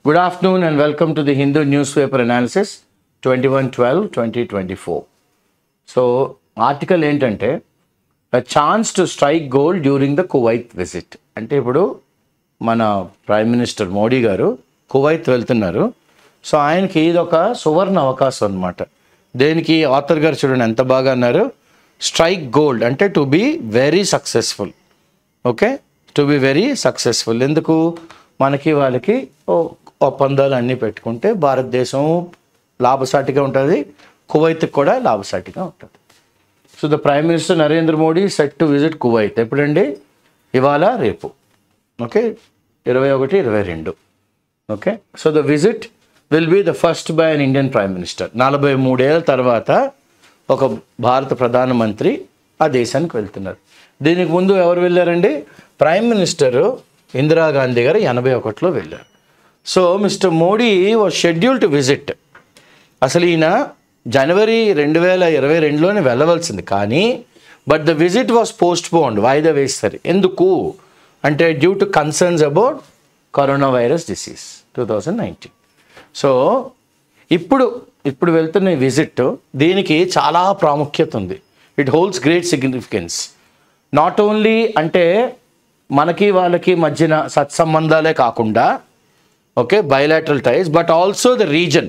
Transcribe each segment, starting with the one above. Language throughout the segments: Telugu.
Good afternoon and welcome to the Hindu newspaper analysis 21/12/2024. So, article ఏంటంటే a chance to strike gold during the Kuwait visit. అంటే ఇప్పుడు మన ప్రైమ్ మినిస్టర్ మోడీ గారు కువైత్ వెళ్తున్నారు. సో ఆయనకి ఇది ఒక సువర్ణ అవకాశం అన్నమాట. దేనికి ఆథర్ గారు చూడండి ఎంత బాగా అన్నారు, స్ట్రైక్ గోల్డ్ అంటే to be very successful. Okay, to be very successful. ఎందుకు మనకి వాళ్ళకి ఒప్పందాలు అన్నీ పెట్టుకుంటే భారతదేశం లాభసాటిగా ఉంటుంది, కువైత్కి కూడా లాభసాటిగా ఉంటుంది. So the prime minister Narendra Modi set to visit Kuwait. ఎప్పుడండి? ఇవాళ రేపు. Okay, 21, 22. Okay, so the visit will be the first by an Indian prime minister. 43 ఏళ్ళ తర్వాత ఒక భారత ప్రధానమంత్రి ఆ దేశానికి వెళ్తున్నారు. దీనికి ముందు ఎవరు వెళ్ళారండి? ప్రైమ్ మినిస్టర్ ఇందిరాగాంధీ గారు 81లో వెళ్ళారు. So mister Modi was schedule to visit. అసలు ఈయన జనవరి 2022లోనే వెళ్ళవలసింది, కానీ but the visit was postponed, వాయిదా వేస్తారు. ఎందుకు అంటే due to concerns about corona virus disease 2019. So ఇప్పుడు వెళ్తున్న విజిట్ దీనికి చాలా ప్రాముఖ్యత ఉంది. It holds great significance. Not only అంటే మనకి వాళ్ళకి మధ్యన సత్సంబంధాలే కాకుండా, okay, bilateral టైస్, but also the reason.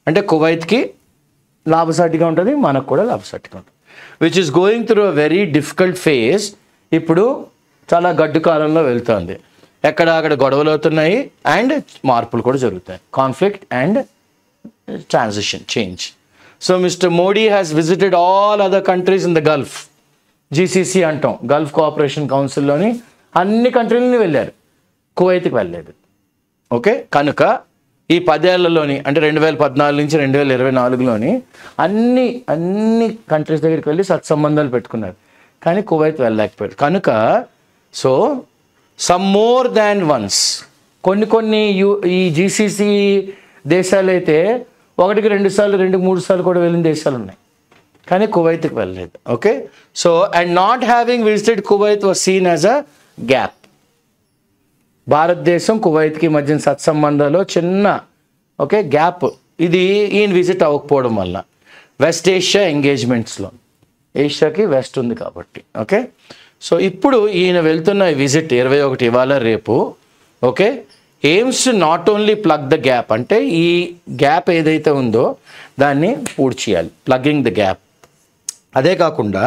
అంటే కువైత్కి లాభసాటిగా ఉంటుంది, మనకు కూడా లాభసాటిగా ఉంటుంది, which is going through a very difficult phase. ఇప్పుడు చాలా గడ్డు కాలంలో వెళ్తుంది. అక్కడ గొడవలు అవుతున్నాయి అండ్ మార్పులు కూడా జరుగుతాయి, conflict and transition change. So mister Modi has visited all other countries in the Gulf. GCC అంటాం, గల్ఫ్ కోఆపరేషన్ కౌన్సిల్లోని అన్ని కంట్రీలని వెళ్ళారు, కువైత్కి వెళ్ళలేదు. ఓకే, కనుక ఈ 10 ఏళ్లలోని అంటే 2014 నుంచి 2024లోని అన్ని కంట్రీస్ దగ్గరికి వెళ్ళి సత్సంబంధాలు పెట్టుకున్నారు, కానీ కువైత్ వెళ్ళలేకపోయారు. కనుక so some more than once కొన్ని ఈ జీసీసీ దేశాలు అయితే 1కి 2 సార్లు 2కి 3 సార్లు కూడా వెళ్ళిన దేశాలు ఉన్నాయి, కానీ కువైత్కి వెళ్ళలేదు. Okay, so and not having visited Kuwait was scene as a gap. భారతదేశం కువైత్కి మధ్యన సత్సంబంధాలు చిన్న ఓకే గ్యాప్, ఇది ఈయన విజిట్ అవ్వకపోవడం వల్ల. వెస్ట్ ఏషియా ఎంగేజ్మెంట్స్లో, ఏషియాకి వెస్ట్ ఉంది కాబట్టి. ఓకే, సో ఇప్పుడు ఈయన వెళ్తున్న విజిట్ 21 ఇవాళ రేపు. Okay, AIIMS to not only plug the gap, అంటే ఈ గ్యాప్ ఏదైతే ఉందో దాన్ని పూర్తి చేయాలి, ప్లగ్గింగ్ ద గ్యాప్. అదే కాకుండా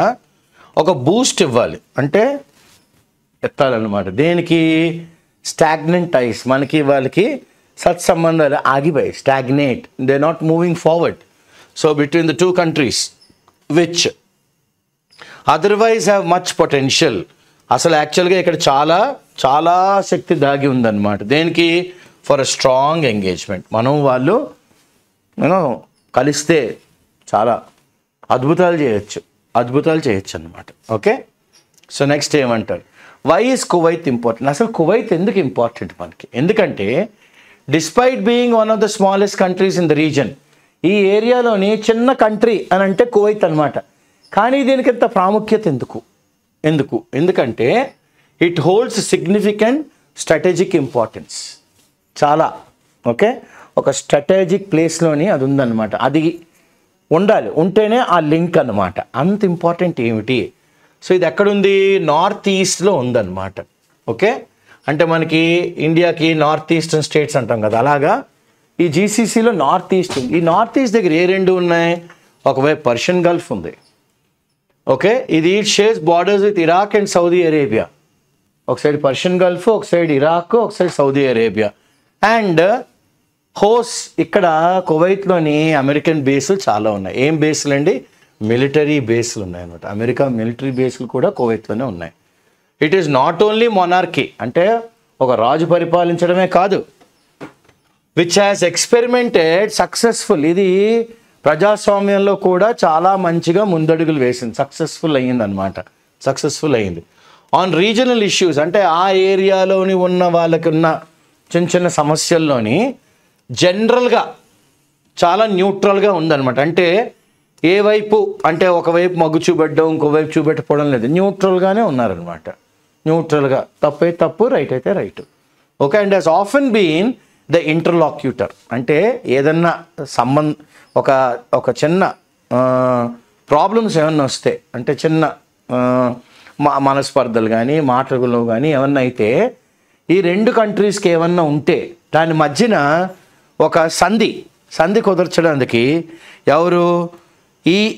ఒక బూస్ట్ ఇవ్వాలి, అంటే ఎత్తాలన్నమాట. దేనికి? స్టాగ్నెంట్ టైస్, మనకి వాళ్ళకి సత్సంబంధాలు ఆగిపోయి stagnate, they not moving forward. So between the 2 countries which otherwise have much potential. అసలు యాక్చువల్గా ఇక్కడ చాలా శక్తి దాగి ఉందన్నమాట. దేనికి? For a strong engagement. వాళ్ళు కలిస్తే చాలా అద్భుతాలు చేయొచ్చు అన్నమాట. ఓకే, సో నెక్స్ట్ ఏమంటారు? Why is Kuwait important? అసలు కువైత్ ఎందుకు ఇంపార్టెంట్ మనకి? ఎందుకంటే despite being one of the smallest countries in the region, ఈ ఏరియాలోని చిన్న కంట్రీ అని అంటే కువైత్ అనమాట. కానీ దీనికి ఎంత ప్రాముఖ్యత ఎందుకంటే it holds significant strategic importance చాలా. ఓకే, ఒక స్ట్రాటజిక్ ప్లేస్లోని అది ఉందన్నమాట. అది ఉంటేనే ఆ లింక్ అన్నమాట. అంత ఇంపార్టెంట్ ఏమిటి? సో ఇది ఎక్కడుంది? నార్త్ ఈస్ట్లో ఉందన్నమాట. ఓకే, అంటే మనకి ఇండియాకి నార్త్ ఈస్టర్న్ స్టేట్స్ అంటాం కదా, అలాగా ఈ జీసీసీలో నార్త్ ఈస్ట్ ఉంది. ఈ నార్త్ ఈస్ట్ దగ్గర ఏ 2 ఉన్నాయి? ఒకవైపు పర్షియన్ గల్ఫ్ ఉంది. ఓకే, ఇది shares borders with Iraq and Saudi Arabia. ఒక సైడ్ పర్షియన్ గల్ఫ్, ఒక సైడ్ ఇరాక్, ఒక సైడ్ సౌదీ అరేబియా. అండ్ ఇక్కడ కువైత్లోని అమెరికన్ బేస్లు చాలా ఉన్నాయి. ఏం బేస్లు అండి? మిలిటరీ బేస్లు ఉన్నాయన్నమాట. అమెరికా మిలిటరీ బేస్లు కూడా కువైత్లోనే ఉన్నాయి. It is not only monarchy, అంటే ఒక రాజు పరిపాలించడమే కాదు, విచ్ హ్యాస్ ఎక్స్పెరిమెంటెడ్ సక్సెస్ఫుల్. ఇది ప్రజాస్వామ్యంలో కూడా చాలా మంచిగా ముందడుగులు వేసింది, సక్సెస్ఫుల్ అయ్యింది ఆన్ రీజనల్ ఇష్యూస్. అంటే ఆ ఏరియాలోని ఉన్న వాళ్ళకి ఉన్న చిన్న సమస్యల్లోని జనరల్గా చాలా న్యూట్రల్గా ఉందన్నమాట. అంటే ఏ వైపు అంటే ఒకవైపు మగ్గు చూపెట్టడం, ఇంకోవైపు చూపెట్టకపోవడం లేదు, న్యూట్రల్గానే ఉన్నారనమాట. న్యూట్రల్గా, తప్పు అయితే తప్పు, రైట్ అయితే right. Okay, and has often been the interlocutor. అంటే ఏదన్నా ఒక ఒక చిన్న ప్రాబ్లమ్స్ ఏమన్నా వస్తే, అంటే చిన్న మనస్పర్ధలు కానీ మాటలు కానీ ఏమన్నా అయితే, ఈ రెండు కంట్రీస్కి ఏమన్నా ఉంటే దాని మధ్యన ఒక సంధి కుదర్చడానికి ఎవరు,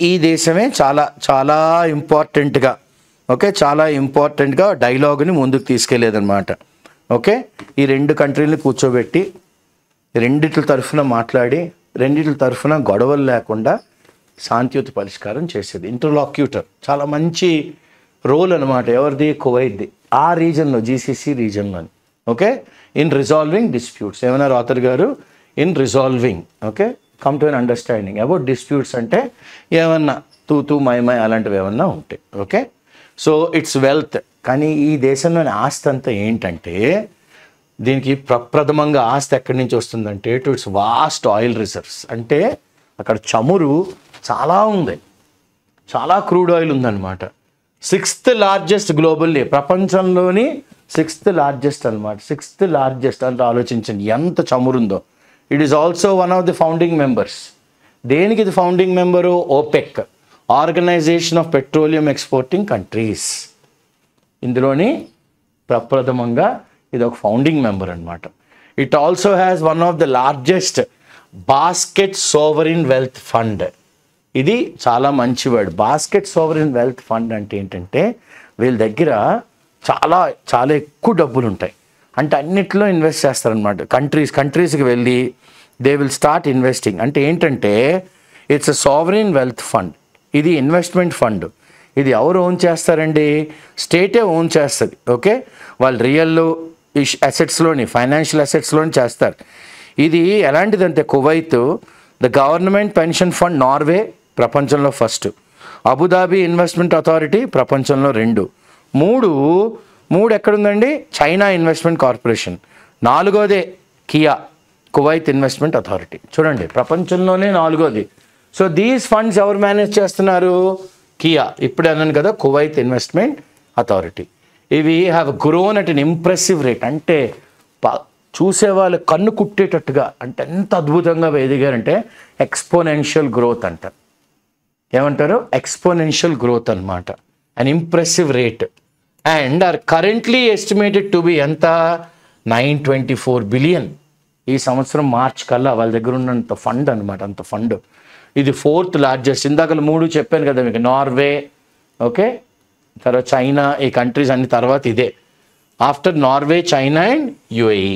ఈ దేశమే చాలా చాలా ఇంపార్టెంట్గా, ఓకే, చాలా ఇంపార్టెంట్గా డైలాగుని ముందుకు తీసుకెళ్ళేదన్నమాట. ఓకే, ఈ రెండు కంట్రీలని కూర్చోబెట్టి రెండిట్ల తరఫున మాట్లాడి రెండిట్ల తరఫున గొడవలు లేకుండా శాంతియుత పరిష్కారం చేసేది ఇంటర్లాక్యూటర్. చాలా మంచి రోల్ అనమాట. ఎవరిది? కువైట్ది. ఆ రీజన్లో, జీసీసీ రీజన్లోని. Okay, in resolving disputes. ఏమన్నారు ఆథర్ గారు? In resolving. Okay, come to an understanding about disputes. అంటే ఏమన్నా తూ మై అలాంటివి ఏమన్నా ఉంటాయి. Okay, so it's wealth. కానీ ఈ దేశంలోని ఆస్తి అంతా ఏంటంటే, దీనికి ప్రప్రథమంగా ఆస్తి ఎక్కడి నుంచి వస్తుందంటే, to it's vast oil reserves. అంటే అక్కడ చమురు చాలా ఉంది, చాలా క్రూడ్ ఆయిల్ ఉందన్నమాట. 6th లార్జెస్ట్ గ్లోబల్లీ, ప్రపంచంలోని 6th లార్జెస్ట్ అనమాట. 6th లార్జెస్ట్ అంటే ఆలోచించండి ఎంత చమురుందో. It is also one of the founding members. దేనికి ఇది founding member? OPEC, organization of petroleum exporting countries. ఇందులోని ప్రప్రథమంగా ఇది ఒక ఫౌండింగ్ మెంబర్ అనమాట. It also has one of the largest basket sovereign wealth fund. ఇది చాలా మంచి word. Basket sovereign wealth fund అంటే ఏంటంటే, వీళ్ళ దగ్గర చాలా చాలా ఎక్కువ డబ్బులు ఉంటాయి. అంటే అన్నిట్లో ఇన్వెస్ట్ చేస్తారనమాట. కంట్రీస్కి వెళ్ళి దే విల్ స్టార్ట్ ఇన్వెస్టింగ్. అంటే ఏంటంటే, it's a sovereign wealth fund. ఇది ఇన్వెస్ట్మెంట్ ఫండ్. ఇది ఎవరు ఓన్ చేస్తారండి? స్టేటే ఓన్ చేస్తుంది. ఓకే, వాళ్ళు రియల్ అసెట్స్లోని, ఫైనాన్షియల్ అసెట్స్లోని చేస్తారు. ఇది ఎలాంటిదంటే, Kuwait the government pension fund Norway ప్రపంచంలో ఫస్ట్, అబుదాబి ఇన్వెస్ట్మెంట్ అథారిటీ ప్రపంచంలో 2, 3 ఎక్కడుందండి? చైనా ఇన్వెస్ట్మెంట్ కార్పొరేషన్, 4దే కియా కువైత్ ఇన్వెస్ట్మెంట్ అథారిటీ. చూడండి, ప్రపంచంలోనే 4ది. సో దీస్ ఫండ్స్ ఎవరు మేనేజ్ చేస్తున్నారు? కియా. ఇప్పుడే అన్నాను కదా, కువైత్ ఇన్వెస్ట్మెంట్ అథారిటీ. ఇవి have grown at an impressive rate. అంటే చూసేవాళ్ళు కన్ను కుట్టేటట్టుగా, అంటే ఎంత అద్భుతంగా ఎదిగారంటే ఎక్స్పోనెన్షియల్ గ్రోత్ అంటారు. ఏమంటారు? ఎక్స్పోనెన్షియల్ గ్రోత్ అనమాట. An impressive rate. And are currently estimated to be ఎంత? 924 బిలియన్. ఈ సంవత్సరం మార్చ్ కల్లా వాళ్ళ దగ్గర ఉన్నంత ఫండ్ అనమాట, అంత ఫండ్. ఇది 4th లార్జెస్ట్. ఇందాక 3 చెప్పాను కదా మీకు, నార్వే, ఓకే, తర్వాత చైనా, ఈ కంట్రీస్ అన్ని తర్వాత ఇదే. After Norway, China and UAE.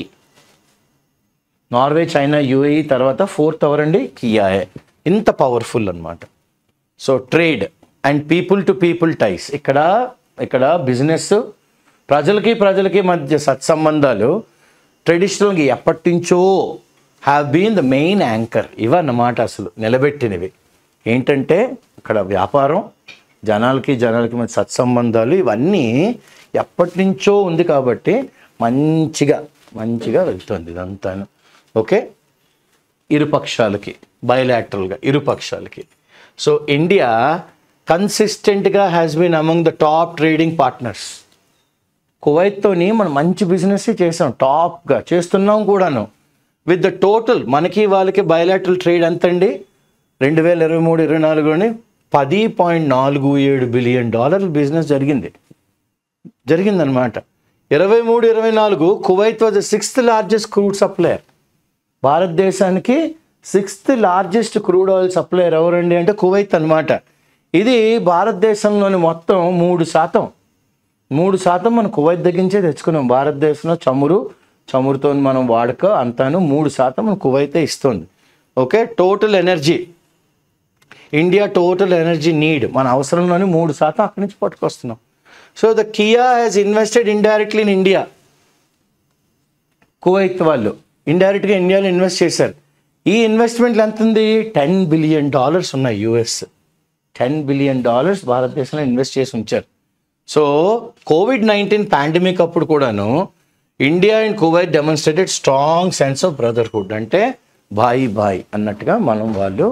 Norway, China, UAE తర్వాత 4th ఎవరండి? కియాయే. ఇంత పవర్ఫుల్ అనమాట. So trade and people to people ties. ఇక్కడ బిజినెస్, ప్రజలకి మధ్య సత్సంబంధాలు ట్రెడిషనల్గా ఎప్పటి నుంచో have been the main anchor. ఇవన్నమాట అసలు నిలబెట్టినవి. ఏంటంటే ఇక్కడ వ్యాపారం, జనాలకి మధ్య సత్సంబంధాలు, ఇవన్నీ ఎప్పటి నుంచో ఉంది కాబట్టి మంచిగా వెళ్తుంది ఇదంతాను. ఓకే, ఇరుపక్షాలకి, బయలాటరల్గా ఇరుపక్షాలకి. సో ఇండియా కన్సిస్టెంట్గా has been among the top trading partners. కువైత్తోని మనం మంచి బిజినెస్ చేసాం, టాప్గా చేస్తున్నాం కూడాను. విత్ ద టోటల్ మనకి వాళ్ళకి బయలాటరల్ ట్రేడ్ ఎంతండి? 2023-24లోని $10.47 బిలియన్ బిజినెస్ జరిగిందనమాట. 23-24 Kuwait was the 6th largest crude supplier. భారతదేశానికి 6th largest crude oil supplier ఎవరండి అంటే కువైత్ అనమాట. ఇది భారతదేశంలోని మొత్తం 3% మనం కువైత్ దగ్గర నుంచే తెచ్చుకున్నాం. భారతదేశంలో చమురుతో మనం వాడక అంతాను 3% మనం కువైతే ఇస్తుంది. Okay, total energy, India total energy need, మన అవసరంలోని 3% అక్కడి నుంచి పట్టుకొస్తున్నాం. So the KIA has invested indirectly in India. Kuwait వాళ్ళు ఇండైరెక్ట్గా ఇండియాలో ఇన్వెస్ట్ చేశారు. ఈ ఇన్వెస్ట్మెంట్లు ఎంత ఉంది? $10 బిలియన్ ఉన్నాయి. US $10 బిలియన్ భారతదేశంలో ఇన్వెస్ట్ చేసి ఉంచారు. సో COVID-19 పాండమిక్ అప్పుడు కూడాను India and Kuwait demonstrated strong sense of brotherhood. అంటే బాయ్ అన్నట్టుగా వాళ్ళు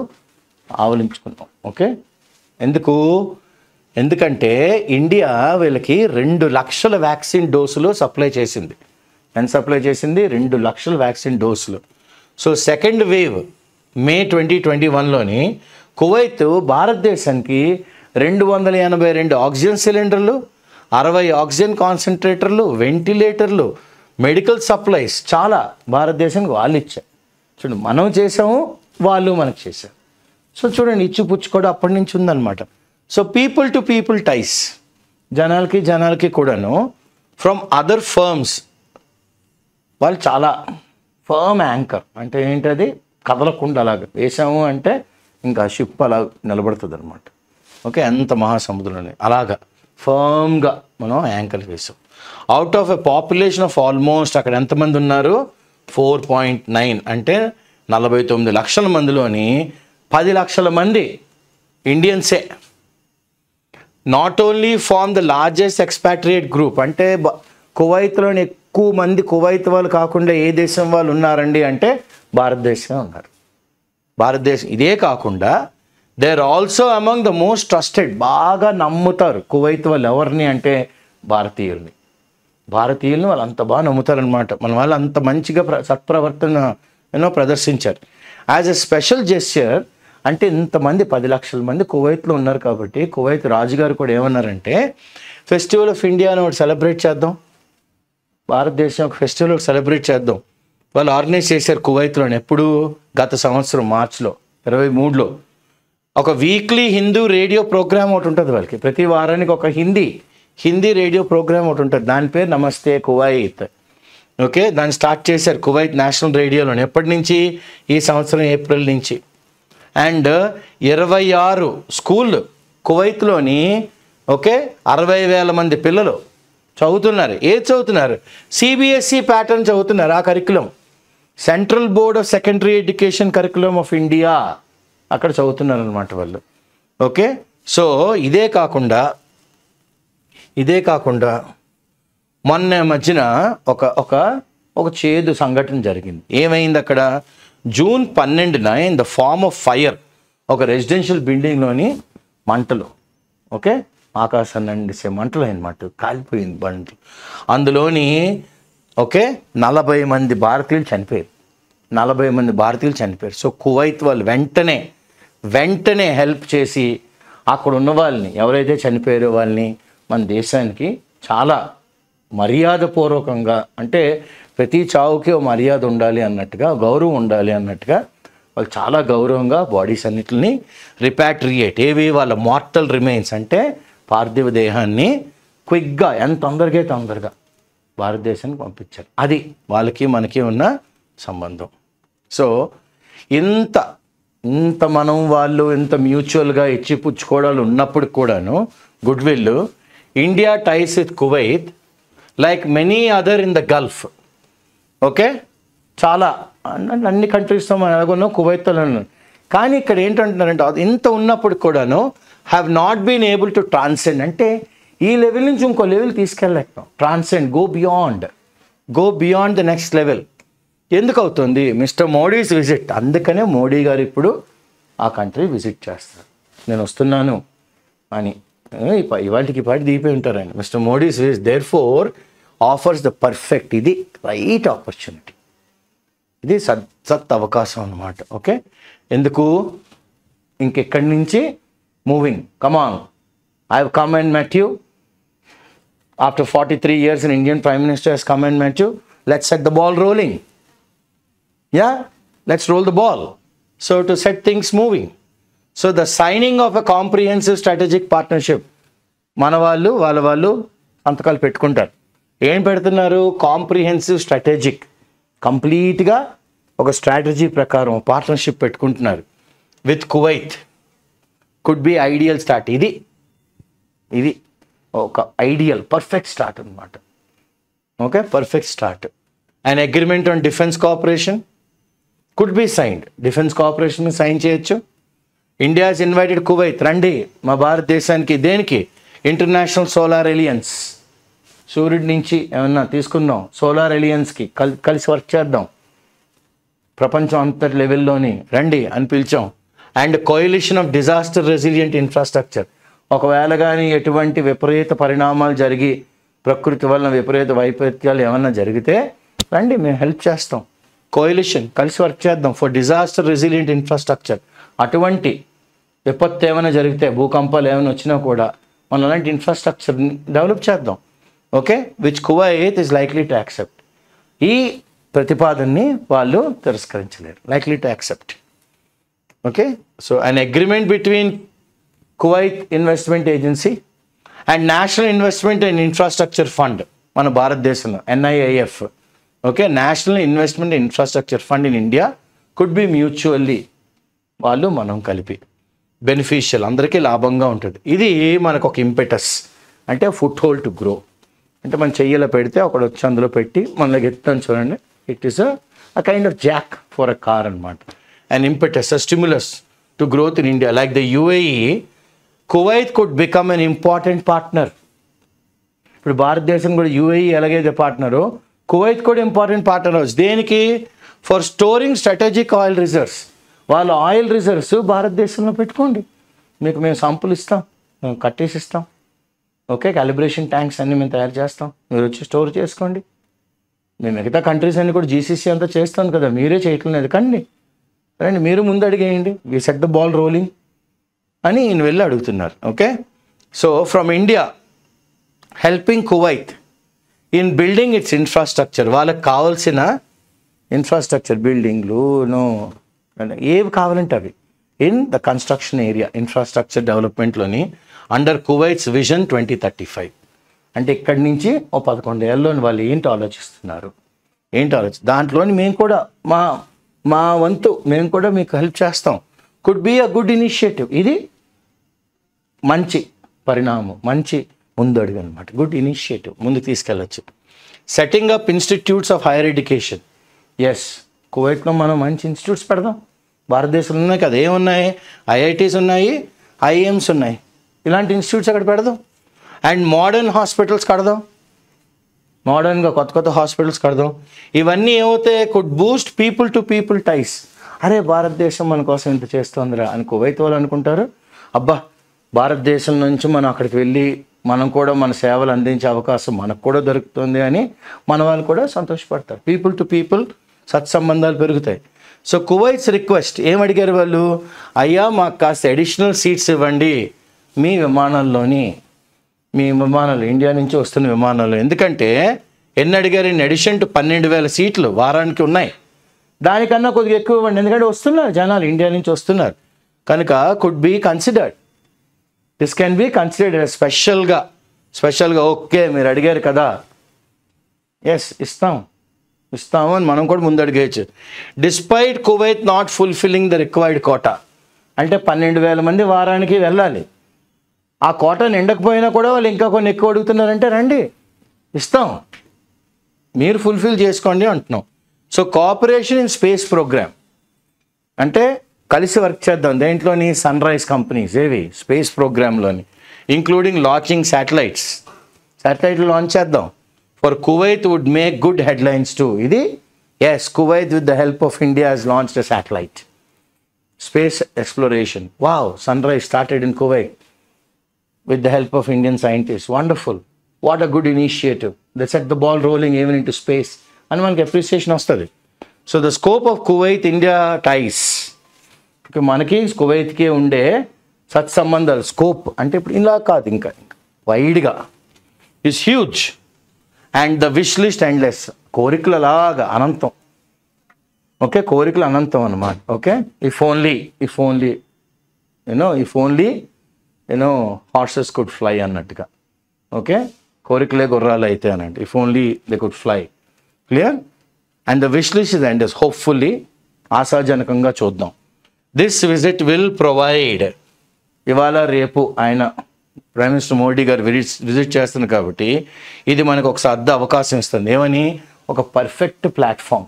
ఆవలించుకున్నాం. ఓకే, ఎందుకంటే ఇండియా వీళ్ళకి 2 లక్షల వ్యాక్సిన్ డోసులు సప్లై చేసింది. ఎంత సప్లై చేసింది? 2 లక్షల వ్యాక్సిన్ డోసులు. సో సెకండ్ వేవ్ మే 2021లోని కువైత్ భారతదేశానికి 282 ఆక్సిజన్ సిలిండర్లు, 60 ఆక్సిజన్ కాన్సన్ట్రేటర్లు, వెంటిలేటర్లు, మెడికల్ సప్లైస్ చాలా భారతదేశానికి వాళ్ళు ఇచ్చారు. చూడండి, మనం చేసాము, వాళ్ళు మనకు చేశారు. సో చూడండి, ఇచ్చిపుచ్చుకోవడం అప్పటి నుంచి ఉందన్నమాట. సో పీపుల్ టు పీపుల్ టైస్, జనాలకి కూడాను ఫ్రమ్ అదర్ ఫర్మ్స్, వాళ్ళు చాలా ఫర్మ్ యాంకర్ అంటే ఏంటది, కదలకుండా అలాగ వేసాము అంటే ఇంకా షిప్ అలా నిలబడుతుంది అనమాట. ఓకే, అంత మహాసముద్రంలోనే అలాగా ఫర్మ్గా మనం యాంకర్ వేసాం. Out of a population of almost అక్కడ ఎంతమంది ఉన్నారు? 4.9 అంటే 49 లక్షల మందిలోని 10 లక్షల మంది ఇండియన్సే. Not only form the largest expatriate group, అంటే కువైత్లోని ఎక్కువ మంది కువైత్ వాళ్ళు కాకుండా ఏ దేశం వాళ్ళు ఉన్నారండి అంటే భారతదేశం ఉన్నారు. భారతదేశం ఇదే కాకుండా they are also among the most trusted, బాగా నమ్ముతారు కువైత్ వాళ్ళు ఎవరిని అంటే భారతీయుల్ని వాళ్ళు అంత బాగా నమ్ముతారనమాట. మన వాళ్ళు అంత మంచిగా సత్ప్రవర్తన ప్రదర్శించారు. యాజ్ ఎ స్పెషల్ జెస్చర్ అంటే ఇంతమంది 10 లక్షల మంది కువైత్లో ఉన్నారు కాబట్టి కువైత్ రాజుగారు కూడా ఏమన్నారంటే ఫెస్టివల్ ఆఫ్ ఇండియా అని ఒకటి సెలబ్రేట్ చేద్దాం, భారతదేశం ఒక ఫెస్టివల్ ఒకటి సెలబ్రేట్ చేద్దాం. వాళ్ళు ఆర్గనైజ్ చేశారు కువైత్లోని. ఎప్పుడు? గత సంవత్సరం మార్చిలో 23లో ఒక వీక్లీ హిందూ రేడియో ప్రోగ్రామ్ ఒకటి ఉంటుంది వాళ్ళకి. ప్రతి వారానికి ఒక హిందీ రేడియో ప్రోగ్రామ్ ఒకటి ఉంటుంది. దాని పేరు నమస్తే కువైత్. ఓకే, దాన్ని స్టార్ట్ చేశారు కువైత్ నేషనల్ రేడియోలోని. ఎప్పటి నుంచి? ఈ సంవత్సరం ఏప్రిల్ నుంచి. అండ్ 26 స్కూళ్ళు కువైత్లోని, ఓకే, 60,000 మంది పిల్లలు చదువుతున్నారు. ఏది చదువుతున్నారు? సిబిఎస్ఈ ప్యాటర్న్ చదువుతున్నారు. ఆ curriculum central board of secondary education curriculum of India, అక్కడ చదువుతున్నారు అనమాట వాళ్ళు. ఓకే, సో ఇదే కాకుండా మొన్న మధ్యన ఒక చేదు సంఘటన జరిగింది. ఏమైంది అక్కడ? జూన్ 12న in the form of fire ఒక రెసిడెన్షియల్ బిల్డింగ్లోని మంటలు, ఓకే, ఆకాశాన్ని అందిసే మంటలు అనమాట, కాలిపోయింది బండ్లు. అందులోని ఓకే 40 మంది భారతీయులు చనిపోయారు. 40 మంది భారతీయులు చనిపోయారు. సో కువైత్ వాళ్ళు వెంటనే హెల్ప్ చేసి అక్కడ ఉన్న వాళ్ళని, ఎవరైతే చనిపోయారో వాళ్ళని మన దేశానికి చాలా మర్యాదపూర్వకంగా, అంటే ప్రతి చావుకి ఓ మర్యాద ఉండాలి అన్నట్టుగా, గౌరవం ఉండాలి అన్నట్టుగా వాళ్ళు చాలా గౌరవంగా బాడీస్ అన్నిటిని రిపాట్రియేట్, ఏవి వాళ్ళ మార్టల్ రిమైన్స్ అంటే పార్థివ దేహాన్ని క్విక్గా ఎంత తొందరగా భారతదేశానికి పంపించారు. అది వాళ్ళకి మనకి ఉన్న సంబంధం. సో ఇంత మనం వాళ్ళు ఇంత మ్యూచువల్గా ఇచ్చిపుచ్చుకోవడాలు ఉన్నప్పుడు కూడాను good will, India ties with Kuwait like many other in the Gulf. Okay, చాలా అన్ని కంట్రీస్తో మనం ఎలాగొన్నాం, కువైత్తో ఉన్నాం. కానీ ఇక్కడ ఏంటంటున్నారంటే ఇంత ఉన్నప్పుడు కూడాను have not been able to transcend, అంటే ఈ లెవెల్ నుంచి ఇంకో లెవెల్ తీసుకెళ్ళలేకపోయాం. Transcend, go beyond the next level. ఎందుకు అవుతుంది? Mister Modi's visit. అందుకనే మోడీ గారు ఇప్పుడు ఆ కంట్రీ విజిట్ చేస్తారు. నేను వస్తున్నాను అని ఇవాటికి దీపే ఉంటారు ఆయన. Mister Modi's visit therefore offers the perfect, ఇది రైట్ ఆపర్చునిటీ, ఇది సత్ అవకాశం అన్నమాట. ఓకే, ఎందుకు? ఇంకెక్కడి నుంచి moving, come on, I have come and met you after 43 years an Indian Prime Minister has come and met you. Let's set the ball rolling. Yeah, let's roll the ball. So to set things moving. So the signing of a comprehensive strategic partnership. మన వాళ్ళు వాళ్ళ వాళ్ళు సంతకాలు పెట్టుకుంటారు. ఏం పెడుతున్నారు? కాంప్రిహెన్సివ్ స్ట్రాటజిక్, కంప్లీట్గా ఒక స్ట్రాటజీ ప్రకారం పార్ట్నర్షిప్ పెట్టుకుంటున్నారు with Kuwait. Could be ideal start. ఇది ఒక ఐడియల్ పర్ఫెక్ట్ స్టార్ట్ అనమాట. Okay, perfect start. And agreement on defence cooperation could be signed. Defence cooperation sign చేయొచ్చు. ఇండియా ఇస్ ఇన్వైటెడ్ కువైత్, రండి మా భారతదేశానికి. దేనికి? ఇంటర్నేషనల్ సోలార్ ఎలియన్స్, సూర్యుడి నుంచి ఏమన్నా తీసుకుందాం, సోలార్ ఎలియన్స్కి కలిసి వర్క్ చేద్దాం, ప్రపంచం అంతటి లెవెల్లోని రండి అని పిలిచాం. And coalition of disaster resilient infrastructure, ఒకవేళ కానీ ఎటువంటి విపరీత పరిణామాలు జరిగి ప్రకృతి వలన విపరీత వైపరీత్యాలు ఏమన్నా జరిగితే రండి, మేము హెల్ప్ చేస్తాం. కోయలిషన్ కలిసి వర్క్ చేద్దాం ఫర్ డిజాస్టర్ రెసిలియంట్ ఇన్ఫ్రాస్ట్రక్చర్. అటువంటి విపత్తు ఏమైనా జరిగితే, భూకంపాలు ఏమైనా వచ్చినా కూడా మనం అలాంటి ఇన్ఫ్రాస్ట్రక్చర్ని డెవలప్ చేద్దాం. Okay, which Kuwait is likely to accept. ఈ ప్రతిపాదనని వాళ్ళు తిరస్కరించలేరు, likely to accept. Okay, so an agreement between Kuwait investment agency and national investment and infrastructure fund మన భారతదేశంలో, NIIF. Okay, national investment infrastructure fund in India could be mutually, వాళ్ళు మనం కలిపి బెనిఫిషియల్, అందరికీ లాభంగా ఉంటుంది. ఇది మనకు ఒక ఇంపెటస్, అంటే ఫుట్ హోల్డ్ టు గ్రో. అంటే మనం చెయ్యిలో పెడితే ఒకడు వచ్చి అందులో పెట్టి మనలోకి ఎత్తాను చూడండి. It is a kind of jack for a car అనమాట. And impetus, a stimulus to growth in India. Like the UAE, Kuwait could become an important partner. ఇప్పుడు భారతదేశం కూడా UAE ఎలాగైతే పార్ట్నరో, కువైత్ కూడా ఇంపార్టెంట్ పార్ట్నర్ అవచ్చు. దేనికి? For storing strategic oil reserves. వాళ్ళ ఆయిల్ రిజర్వ్స్ భారతదేశంలో పెట్టుకోండి, మీకు మేము సంపులు ఇస్తాం, మేము కట్టేసి ఇస్తాం. ఓకే, క్యాలిబ్రేషన్ ట్యాంక్స్ అన్నీ మేము తయారు చేస్తాం, మీరు వచ్చి స్టోర్ చేసుకోండి. మేము మిగతా కంట్రీస్ అన్నీ కూడా GCC అంతా చేస్తాం కదా, మీరే చేయట్లేదు కండి, రండి మీరు ముందు అడిగేయండి, we set the ball rolling అని ఈయన వెళ్ళి అడుగుతున్నారు. Okay, so from India helping Kuwait in building its infrastructure. వాళ్ళకి కావాల్సిన ఇన్ఫ్రాస్ట్రక్చర్, బిల్డింగ్లు ఏవి కావాలంటే అవి in the construction area, infrastructure డెవలప్మెంట్లోని అండర్ కువైట్స్ విజన్ 2035. అంటే ఇక్కడి నుంచి ఓ 11 ఏళ్ళలోని వాళ్ళు ఏంటి ఆలోచిస్తున్నారు, దాంట్లోని మేము కూడా మా వంతు మేము కూడా మీకు హెల్ప్ చేస్తాం. Could be a good initiative. ఇది మంచి పరిణామం, మంచి ముందడుగు అనమాట. గుడ్ ఇనిషియేటివ్, ముందు తీసుకెళ్ళచ్చు. Setting up institutes of higher education. Yes, కువైట్లో మనం మంచి ఇన్స్టిట్యూట్స్ పెడదాం. భారతదేశంలో ఉన్నాయి కదా, ఏమున్నాయి? IITs ఉన్నాయి, IIMs ఉన్నాయి. ఇలాంటి ఇన్స్టిట్యూట్స్ అక్కడ పెడదాం. అండ్ మోడర్న్ హాస్పిటల్స్ కడదాం, మోడర్న్గా కొత్త హాస్పిటల్స్ కడదాం. ఇవన్నీ ఏమవుతాయి? Could boost people to people ties. అరే భారతదేశం మన కోసం ఇంత చేస్తుందిరా అని కువైత్ వాళ్ళు అనుకుంటారు. అబ్బా, భారతదేశం నుంచి మనం అక్కడికి వెళ్ళి మనం కూడా మన సేవలు అందించే అవకాశం మనకు కూడా దొరుకుతుంది అని మన వాళ్ళు కూడా సంతోషపడతారు. పీపుల్ టు పీపుల్ సత్సంబంధాలు పెరుగుతాయి. సో కువైట్స్ రిక్వెస్ట్ ఏమడిగారు వాళ్ళు? అయ్యా మాకు కాస్త అడిషనల్ సీట్స్ ఇవ్వండి మీ విమానాల్లోని, మీ విమానాలు ఇండియా నుంచి వస్తున్న విమానాలు. ఎందుకంటే ఎన్ని అడిగారు? ఇన్ అడిషన్ టు 12,000 సీట్లు వారానికి ఉన్నాయి. దానికన్నా కొద్దిగా ఎక్కువ ఇవ్వండి, ఎందుకంటే వస్తున్నారు జనాలు, ఇండియా నుంచి వస్తున్నారు కనుక. Could be considered, this can be considered స్పెషల్గా. ఓకే మీరు అడిగారు కదా, ఎస్ ఇస్తాము అని మనం కూడా ముందు అడిగేయచ్చు. Despite Kuwait not fulfilling the required quota. అంటే 12,000 మంది వారానికి వెళ్ళాలి. ఆ కోటా నిండకపోయినా కూడా వాళ్ళు ఇంకా కొన్ని ఎక్కువ అడుగుతున్నారంటే రండి ఇస్తాం, మీరు ఫుల్ఫిల్ చేసుకోండి అంటున్నాం. So cooperation in space programme అంటే కలిసి వర్క్ చేద్దాం. దేంట్లోని? సన్రైజ్ కంపెనీస్ ఏవి స్పేస్ ప్రోగ్రాంలోని, ఇంక్లూడింగ్ లాంచింగ్ శాటిలైట్లు లాంచ్ చేద్దాం. For Kuwait would make good headlines too. ఇది yes, Kuwait with the help of India has launched a satellite space exploration. Wow, sunrise started in Kuwait with the help of Indian scientists. Wonderful. What a good initiative. They set the ball rolling even into space. And మనకి అప్రిసియేషన్ వస్తుంది. So the scope of Kuwait India ties, మనకి కువైత్కి ఉండే సత్సంబంధాలు స్కోప్ అంటే ఇప్పుడు ఇలా కాదు, ఇంకా వైడ్గా is huge. And the wish list endless. కోరికలు అలాగా అనంతం. ఓకే, కోరికలు అనంతం అన్నమాట. Okay, if only horses could fly అన్నట్టుగా. ఓకే, కోరికలే గుర్రాలు అయితే అనండి. If only they could fly. Clear? And the wish list is endless. Hopefully, ఆశాజనకంగా చూద్దాం. This visit will provide. ఇవాళ రేపు ఆయన ప్రైమ్ మినిస్టర్ మోడీ గారు విజిట్ చేస్తుంది కాబట్టి ఇది మనకు ఒక సద్ద అవకాశం ఇస్తుంది. ఏమని? ఒక పర్ఫెక్ట్ ప్లాట్ఫామ్,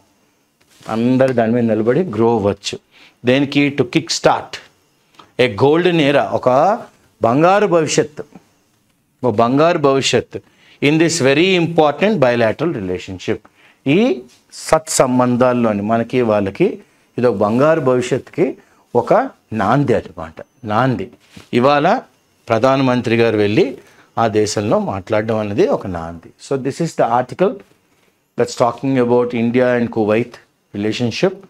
అందరు దాని మీద నిలబడి గ్రో అవ్వచ్చు. దేనికి? To kick start a golden ఏరా, ఒక బంగారు భవిష్యత్ in this very important bilateral relationship. ఈ సత్సంబంధాల్లోని మనకి వాళ్ళకి ఇది ఒక బంగారు భవిష్యత్తుకి ఒక నాంది అన్నమాట. నాంది. ఇవాళ ప్రధానమంత్రి గారు వెళ్ళి ఆ దేశంలో మాట్లాడడం అనేది ఒక నాంది. So this is the article that's talking about India and Kuwait relationship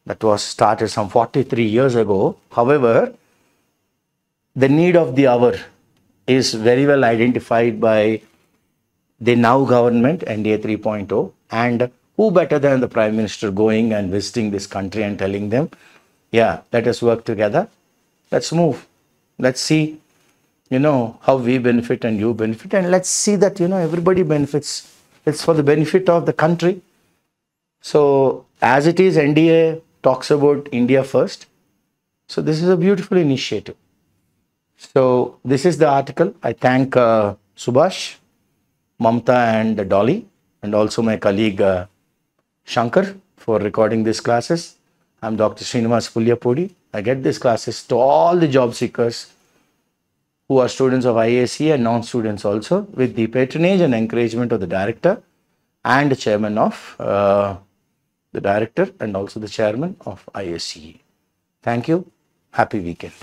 that was started some 43 years ago. However, the need of the hour is very well identified by the now government, NDA 3.0, and who better than the Prime Minister going and visiting this country and telling them, yeah, let us work together, let's move, let's see, how we benefit and you benefit, and let's see that, everybody benefits. It's for the benefit of the country. So as it is, NDA talks about India first. So this is a beautiful initiative. So this is the article. I thank Subhash, Mamta and Dolly, and also my colleague Shankar for recording these classes. I'm Dr. Srinivas Pulyapudi. I get these classes to all the job seekers who are students of IAC and non-students also, with the patronage and encouragement of the director and the chairman of the director and also the chairman of IACE. Thank you. Happy weekend.